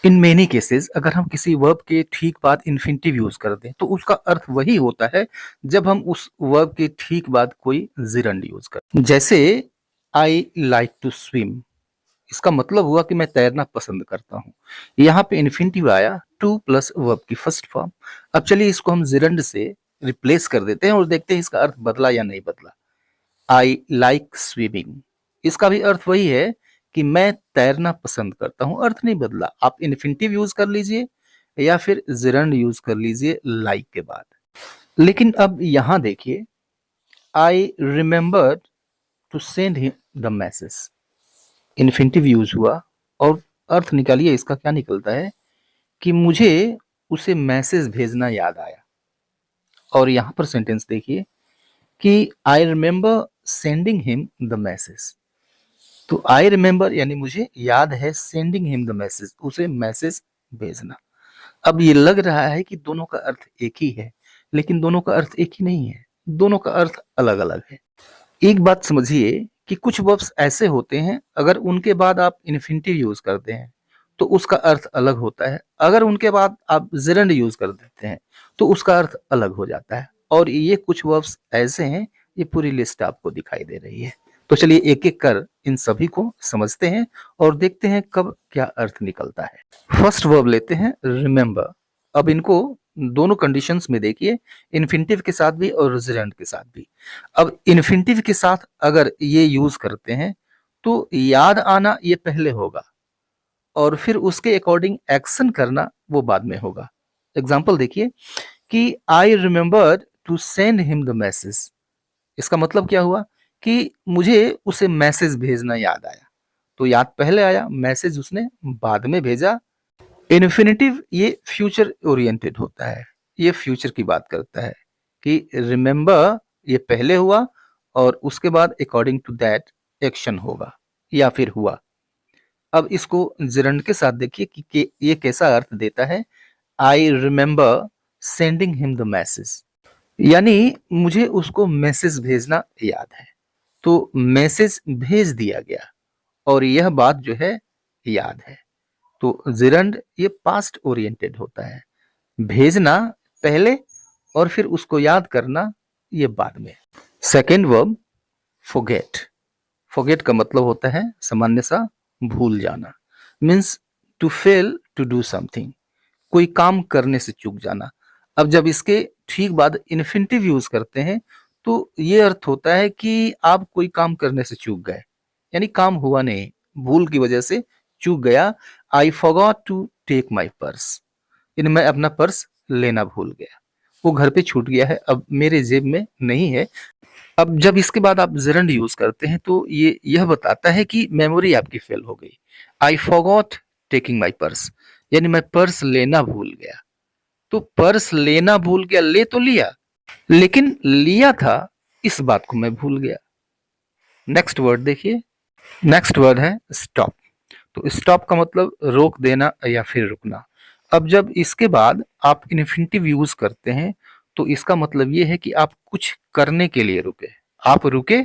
In many cases अगर हम किसी वर्ब के ठीक बाद इन्फिनिटिव यूज कर दें तो उसका अर्थ वही होता है जब हम उस वर्ब के ठीक बाद कोई जिरंड यूज कर, जैसे आई लाइक टू स्विम। इसका मतलब हुआ कि मैं तैरना पसंद करता हूँ। यहाँ पे इन्फिनिटिव आया टू प्लस वर्ब की फर्स्ट फॉर्म। अब चलिए इसको हम जिरंड से रिप्लेस कर देते हैं और देखते हैं इसका अर्थ बदला या नहीं बदला। आई लाइक स्विमिंग, इसका भी अर्थ वही है कि मैं तैरना पसंद करता हूं, अर्थ नहीं बदला। आप इन्फिनिटिव यूज कर लीजिए या फिर जिरंड यूज कर लीजिए लाइक के बाद। लेकिन अब यहां देखिए, I remember to send him the message, infinitive use हुआ और अर्थ निकालिए इसका क्या निकलता है कि मुझे उसे मैसेज भेजना याद आया। और यहां पर सेंटेंस देखिए कि I remember sending him the message. तो आई रिमेंबर यानी मुझे याद है, सेंडिंग हिम द मैसेज, उसे मैसेज भेजना। अब ये लग रहा है कि दोनों का अर्थ एक ही है, लेकिन दोनों का अर्थ एक ही नहीं है, दोनों का अर्थ अलग अलग है। एक बात समझिए कि कुछ वर्ब्स ऐसे होते हैं अगर उनके बाद आप इन्फिनिटिव यूज करते हैं तो उसका अर्थ अलग होता है, अगर उनके बाद आप जिरंड यूज कर देते हैं तो उसका अर्थ अलग हो जाता है। और ये कुछ वर्ब्स ऐसे हैं, ये पूरी लिस्ट आपको दिखाई दे रही है। तो चलिए एक एक कर इन सभी को समझते हैं और देखते हैं कब क्या अर्थ निकलता है। फर्स्ट वर्ब लेते हैं रिमेंबर। अब इनको दोनों कंडीशंस में देखिए, इन्फिनिटिव के साथ भी और जिरंड के साथ भी। अब इन्फिनिटिव के साथ अगर ये यूज करते हैं तो याद आना ये पहले होगा और फिर उसके अकॉर्डिंग एक्शन करना वो बाद में होगा। एग्जाम्पल देखिए कि I remember to send him the message. इसका मतलब क्या हुआ कि मुझे उसे मैसेज भेजना याद आया। तो याद पहले आया, मैसेज उसने बाद में भेजा। इन्फिनिटिव ये फ्यूचर ओरिएंटेड होता है, ये फ्यूचर की बात करता है कि रिमेंबर ये पहले हुआ और उसके बाद अकॉर्डिंग टू दैट एक्शन होगा या फिर हुआ। अब इसको जिरंड के साथ देखिए कि ये कैसा अर्थ देता है। I remember sending him the message, यानी मुझे उसको मैसेज भेजना याद है, तो मैसेज भेज दिया गया और यह बात जो है याद है। तो जिरंड ये पास्ट ओरिएंटेड होता है, भेजना पहले और फिर उसको याद करना ये बाद में। Second verb forget. फॉरगेट का मतलब होता है सामान्य सा भूल जाना, means to fail to do something, कोई काम करने से चूक जाना। अब जब इसके ठीक बाद इन्फिनिटिव यूज करते हैं तो ये अर्थ होता है कि आप कोई काम करने से चूक गए, यानी काम हुआ नहीं, भूल की वजह से चूक गया। I forgot to take my purse, यानी मैं अपना पर्स लेना भूल गया, वो घर पे छूट गया है, अब मेरे जेब में नहीं है। अब जब इसके बाद आप जिरंड यूज करते हैं तो ये यह बताता है कि मेमोरी आपकी फेल हो गई। I forgot taking my purse, यानी मैं पर्स लेना भूल गया। तो पर्स लेना भूल गया, ले तो लिया लेकिन लिया था इस बात को मैं भूल गया। नेक्स्ट वर्ड देखिए, नेक्स्ट वर्ड है स्टॉप। तो स्टॉप का मतलब रोक देना या फिर रुकना। अब जब इसके बाद आप इन्फिनिटिव यूज करते हैं तो इसका मतलब ये है कि आप कुछ करने के लिए रुके। आप रुके,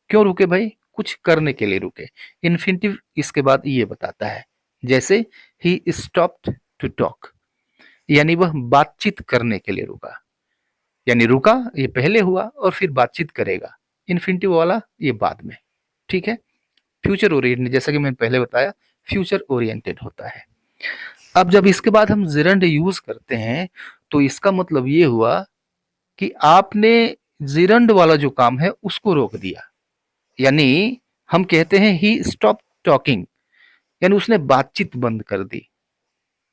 क्यों रुके भाई? कुछ करने के लिए रुके। इन्फिनिटिव इसके बाद ये बताता है, जैसे ही स्टॉप्ड टू टॉक, यानी वह बातचीत करने के लिए रुका। यानी रुका ये पहले हुआ और फिर बातचीत करेगा, इन्फिनिटिव वाला ये बाद में। ठीक है, फ्यूचर ओरिएंटेड, जैसा कि मैंने पहले बताया फ्यूचर ओरिएंटेड होता है। अब जब इसके बाद हम जिरंड यूज करते हैं तो इसका मतलब ये हुआ कि आपने जिरंड वाला जो काम है उसको रोक दिया। यानी हम कहते हैं ही स्टॉप टॉकिंग, यानी उसने बातचीत बंद कर दी,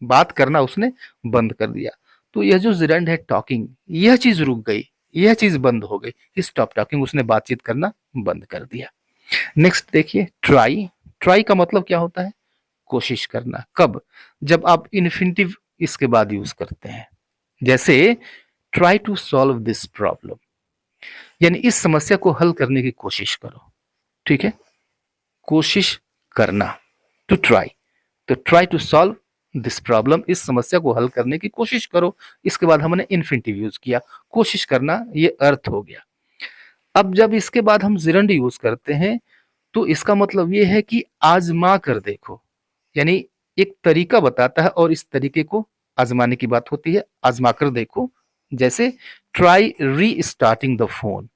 बात करना उसने बंद कर दिया। तो यह जो जिरंड है टॉकिंग, यह चीज रुक गई, यह चीज बंद हो गई। स्टॉप टॉकिंग, उसने बातचीत करना बंद कर दिया। नेक्स्ट देखिए ट्राई। ट्राई का मतलब क्या होता है? कोशिश करना। कब? जब आप इन्फिनिटिव इसके बाद यूज करते हैं, जैसे try to solve this problem, यानी इस समस्या को हल करने की कोशिश करो। ठीक है, कोशिश करना, टू ट्राई। तो try to solve this problem, इस समस्या को हल करने की कोशिश करो। इसके बाद हमने इन्फिनिटिव यूज किया, कोशिश करना ये अर्थ हो गया। अब जब इसके बाद हम जिरंड यूज करते हैं तो इसका मतलब ये है कि आजमा कर देखो, यानी एक तरीका बताता है और इस तरीके को आजमाने की बात होती है। आजमा कर देखो, जैसे ट्राई रीस्टार्टिंग द फोन,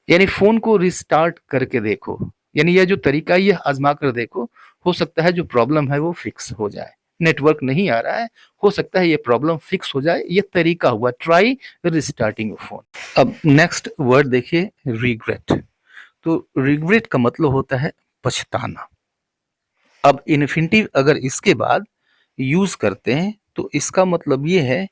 यानी फोन को रिस्टार्ट करके देखो। यानी यह जो तरीका है, यह आजमा कर देखो, हो सकता है जो प्रॉब्लम है वो फिक्स हो जाए। नेटवर्क नहीं आ रहा है, हो सकता है ये प्रॉब्लम फिक्स हो जाए। ये तरीका हुआ ट्राई रिस्टार्टिंग फोन। अब नेक्स्ट वर्ड देखिए, रिग्रेट। तो रिग्रेट का मतलब होता है पछताना। अब इन्फिनिटिव अगर इसके बाद यूज करते हैं तो इसका मतलब ये है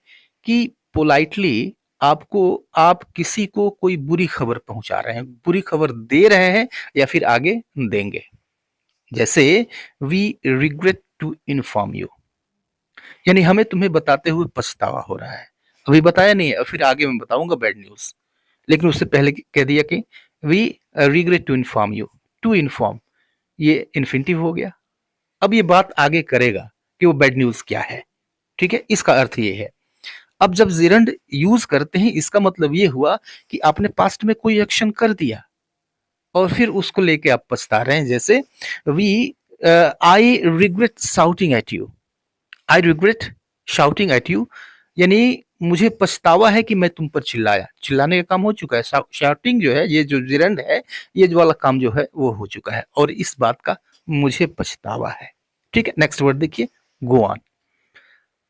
कि पोलाइटली आपको, आप किसी को कोई बुरी खबर पहुंचा रहे हैं, बुरी खबर दे रहे हैं या फिर आगे देंगे। जैसे we regret to inform you, यानी हमें तुम्हें बताते हुए पछतावा हो रहा है। अभी बताया नहीं है और फिर आगे मैं बताऊंगा बैड न्यूज, लेकिन उससे पहले कह दिया कि we regret to inform you. To inform ये इन्फिनिटिव हो गया। अब ये बात आगे करेगा कि वो बैड न्यूज क्या है। ठीक है, इसका अर्थ ये है। अब जब जिरंड यूज करते हैं, इसका मतलब ये हुआ कि आपने पास्ट में कोई एक्शन कर दिया और फिर उसको लेके आप पछता रहे हैं। जैसे we I regret shouting at you. I regret shouting at you, यानी मुझे पछतावा है कि मैं तुम पर चिल्लाया। चिल्लाने का काम हो चुका है। शाउटिंग जो है, ये जो जिरंड है, ये जो वाला काम जो है वो हो चुका है और इस बात का मुझे पछतावा है। ठीक है, नेक्स्ट वर्ड देखिए, गो ऑन।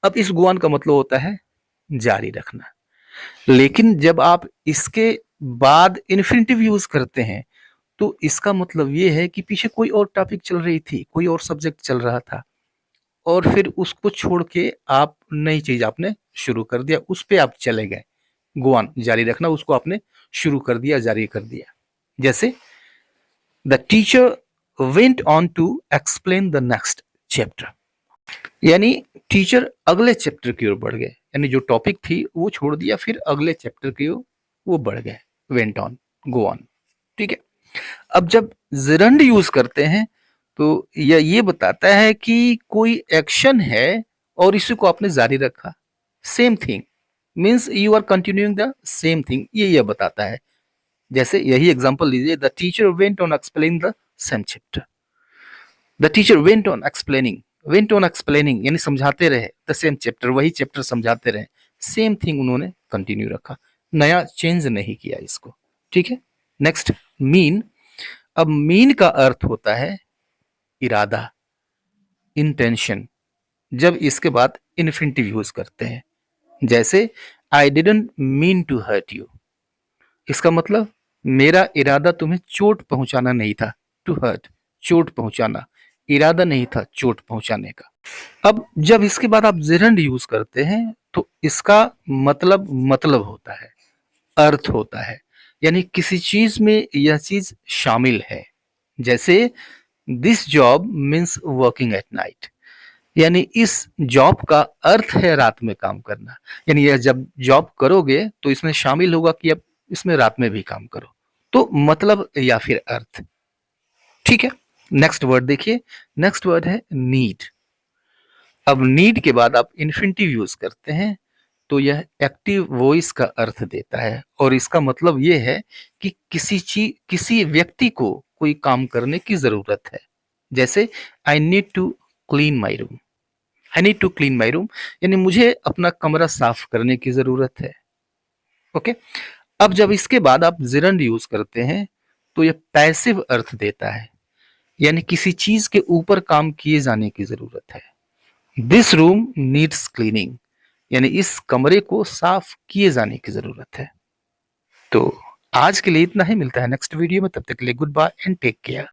अब इस गो ऑन का मतलब होता है जारी रखना। लेकिन जब आप इसके बाद इन्फिनिटिव यूज करते हैं तो इसका मतलब ये है कि पीछे कोई और टॉपिक चल रही थी, कोई और सब्जेक्ट चल रहा था और फिर उसको छोड़ के आप नई चीज आपने शुरू कर दिया, उस पे आप चले गए। गो ऑन जारी रखना, उसको आपने शुरू कर दिया, जारी कर दिया। जैसे the teacher went on to explain the next chapter, यानी टीचर अगले चैप्टर की ओर बढ़ गए, यानी जो टॉपिक थी वो छोड़ दिया, फिर अगले चैप्टर की ओर वो बढ़ गए। Went on, go on. ठीक है, अब जब जिरंड यूज करते हैं तो ये बताता है कि कोई एक्शन है और इसी को आपने जारी रखा। Same thing means you are continuing the same thing, ये बताता है। जैसे यही एग्जांपल लीजिए, the teacher went on explain the same chapter. The teacher went on explaining यानी समझाते रहे द सेम चैप्टर, वही चैप्टर समझाते रहे। सेम थिंग उन्होंने कंटिन्यू रखा, नया चेंज नहीं किया इसको। ठीक है, नेक्स्ट मीन। अब मीन का अर्थ होता है इरादा, इंटेंशन। जब इसके बाद इन्फिनिटिव यूज करते हैं, जैसे I didn't mean to hurt you, इसका मतलब मेरा इरादा तुम्हें चोट पहुंचाना नहीं था। टू हर्ट, चोट पहुंचाना, इरादा नहीं था चोट पहुंचाने का। अब जब इसके बाद आप जिरंड यूज करते हैं तो इसका मतलब होता है, अर्थ होता है, यानी किसी चीज में यह चीज शामिल है। जैसे this job means working at night, यानी इस जॉब का अर्थ है रात में काम करना। यानी यह जब जॉब करोगे तो इसमें शामिल होगा कि अब इसमें रात में भी काम करो। तो मतलब या फिर अर्थ। ठीक है, नेक्स्ट वर्ड देखिए, नेक्स्ट वर्ड है नीड। अब नीड के बाद आप इन्फिनिटिव यूज करते हैं तो यह एक्टिव वॉइस का अर्थ देता है और इसका मतलब यह है कि किसी व्यक्ति को कोई काम करने की जरूरत है। जैसे I need to clean my room. I need to clean my room, यानी मुझे अपना कमरा साफ करने की जरूरत है। ओके, अब जब इसके बाद आप जिरंड यूज करते हैं तो यह पैसिव अर्थ देता है, यानी किसी चीज के ऊपर काम किए जाने की जरूरत है। दिस रूम नीड्स क्लीनिंग, यानी इस कमरे को साफ किए जाने की जरूरत है। तो आज के लिए इतना ही, मिलता है नेक्स्ट वीडियो में, तब तक के लिए good bye and take care.